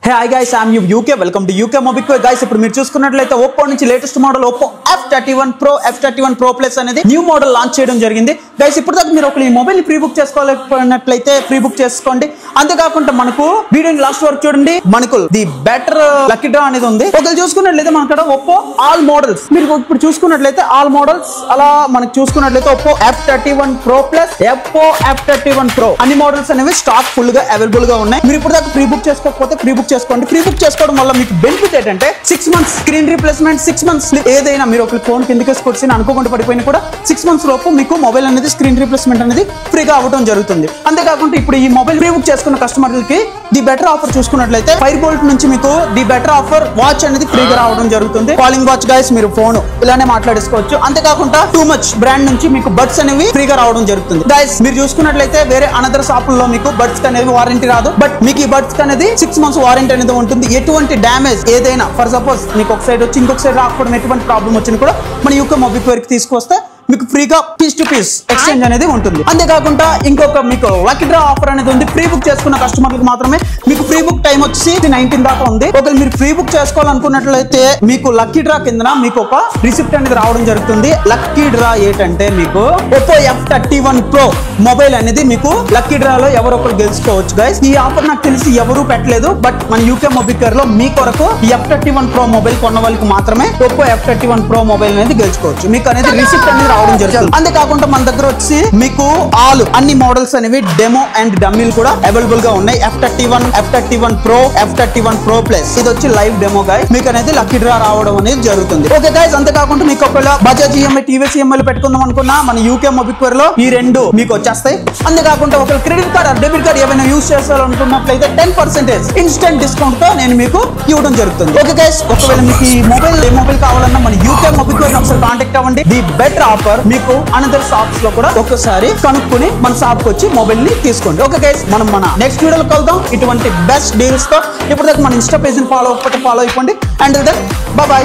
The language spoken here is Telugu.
Hey hi guys, I'm UK. Welcome to UK Mobiquare guys. ఇప్పుడు మీరు చూసుకున్నట్లయితే Oppo నుంచి latest model Oppo F31 Pro F31 Pro Plus అనేది న్యూ మోడల్ లాంచ్ చేయడం జరిగింది. గైస్ ఇప్పుడు దాకా మీరు ఒక ఈ మొబైల్ ని ప్రీ బుక్ చేసుకోవాలనుకున్నట్లయితే ప్రీ బుక్ చేసుకోండి. అంతే కాకుండా మనకు వీడియోని లాస్ట్ వరకు చూడండి. మనకు ది బెటర్ లక్కీ డ్రా అనేది ఉంది. ఒకవేళ చూసుకున్నట్లయితే మనకు ఇక్కడ Oppo ఆల్ మోడల్స్ మీరు ఇప్పుడు చూసుకున్నట్లయితే ఆల్ మోడల్స్ అలా మనకు చూసుకున్నట్లయితే Oppo F31 Pro Plus Oppo F31 Pro అన్ని మోడల్స్ అనేవి స్టాక్ ఫుల్ గా అవైలబుల్ గా ఉన్నాయి. మీరు ఇప్పుడు దాకా ప్రీ బుక్ చేసుకోకపోతే ప్రీ బుక్ చేసుకోండి. ప్రీ బుక్ చేసుకోవడం వల్ల మీకు బెనిఫిట్ ఏంటంటే 6 months స్క్రీన్ రీప్లేస్మెంట్ 6 months ఏదైనా మీరు ఒక ఫోన్ కిందకి వేసుకొచ్చి అనుకోకుండా పడిపోయినా కూడా 6 months లోపు మీకు మొబైల్ అనేది స్క్రీన్ రీప్లేస్మెంట్ అనేది ఫ్రీగా అవ్వడం జరుగుతుంది. అంతేకాకుండా ఇప్పుడు ఈ మొబైల్ ప్రీ బుక్ చేసుకున్న కస్టమర్లకి ది బెటర్ ఆఫర్ చూసుకున్నట్లయితే 5 Bolt నుంచి మీకు ది బెటర్ ఆఫర్ వాచ్ అనేది ఫ్రీగా రావడం జరుగుతుంది. కాలింగ్ వాచ్ గైస్ మీరు ఫోన్ ఇలానే మాట్లాడేసుకోవచ్చు. అంతేకాకుండా టూ మచ్ బ్రాండ్ నుంచి మీకు బడ్స్ అనేవి ఫ్రీగా రావడం జరుగుతుంది. గైస్ మీరు చూసుకున్నట్లయితే వేరే అనదర్ షాపుల్లో మీకు బడ్స్ అనేవి వారంటీ రాదు. బట్ మీకు ఈ బడ్స్ అనేది 6 months వారంటీ అనేది ఉంటుంది. ఎటువంటి డ్యామేజ్ ఏదైనా ఫర్ సపోజ్ మీకు ఒక సైడ్ వచ్చి ఇంకొక సైడ్ రాకపోవడం ఎటువంటి ప్రాబ్లం వచ్చినా కూడా మన UK Mobiquare కి తీసుకొస్తే మీకు ఫ్రీగా పీస్ టు పీస్ ఎక్స్చేంజ్ అనేది ఉంటుంది. అంతేకాకుండా ఇంకొక మీకు లక్కీ డ్రా ఆఫర్ అనేది ఉంది. ప్రీ బుక్ చేసుకున్న కస్టమర్లకు మాత్రమే మీకు ప్రీ బుక్ టైం వచ్చి 19 దాకా ఉంది. ఒకవేళ మీరు ప్రీ బుక్ చేసుకోవాలనుకున్నట్లయితే మీకు లక్కీ డ్రా కింద మీకు ఒక రిసిప్ట్ అనేది రావడం జరుగుతుంది. లక్కీ డ్రా ఏంటంటే మీకు Oppo F31 Pro మొబైల్ అనేది మీకు లక్కీ డ్రాలో ఎవరో ఒకరు గెలుచుకోవచ్చు గైస్. ఈ ఆఫర్ నాకు తెలిసి ఎవరు పెట్టలేదు. బట్ మన UK Mobiquare లో మీ కొరకు F31 Pro మొబైల్ కొన్న వాళ్ళకి మాత్రమే Oppo F31 Pro మొబైల్ అనేది గెలుచుకోవచ్చు. మీకు అనేది రిసిప్ట్ అనేది రావడం జరుగుతుంది. అంతేకాకుండా మన దగ్గర వచ్చి మీకు అన్ని మోడల్స్ అనేవి డెమో అండ్ డమ్మీలు కూడా అవైలబుల్ గా ఉన్నాయి. F31 Pro F31 Pro Plus ఇది వచ్చి లైవ్ డెమో గైస్. మీకు అనేది లక్కీ డ్రా రావడం అనేది జరుగుతుంది. ఓకే గైస్ అంతేకాకుండా మీకు ఒకవేళ బజాజ్ EMI TVS EMI పెట్టుకుందాం అనుకున్నా మన UK Mobiquare లో ఈ రెండు మీకు వచ్చేస్తాయి. అంతేకాకుండా ఒకవేళ క్రెడిట్ కార్డ్ డెబిట్ కార్డ్ ఏమైనా యూజ్ చేయాలనుకున్నట్లయితే 10% ఇన్స్టెంట్ డిస్కౌంట్ తో నేను మీకు ఇవ్వడం జరుగుతుంది. ఓకే గైస్ ఒకవేళ మీకు ఈ మొబైల్ కావాలన్నా మన UK Mobiquare ఒకసారి కాంటాక్ట్ అవ్వండి. ది బెటర్ ఆఫర్ మీకు అనదర్ షాప్స్ లో కూడా ఒక్కసారి కనుక్కొని మన షాప్ కి వచ్చి మొబైల్ ని తీసుకోండి. ఓకే గైస్ మనం మన నెక్స్ట్ వీడియోలో కలుద్దాం ఇటువంటి బెస్ట్ డీల్స్ తో. ఇప్పుడు దాకా మన ఇన్స్టా పేజ్ ని ఫాలో అయిపోండి. And then bye by.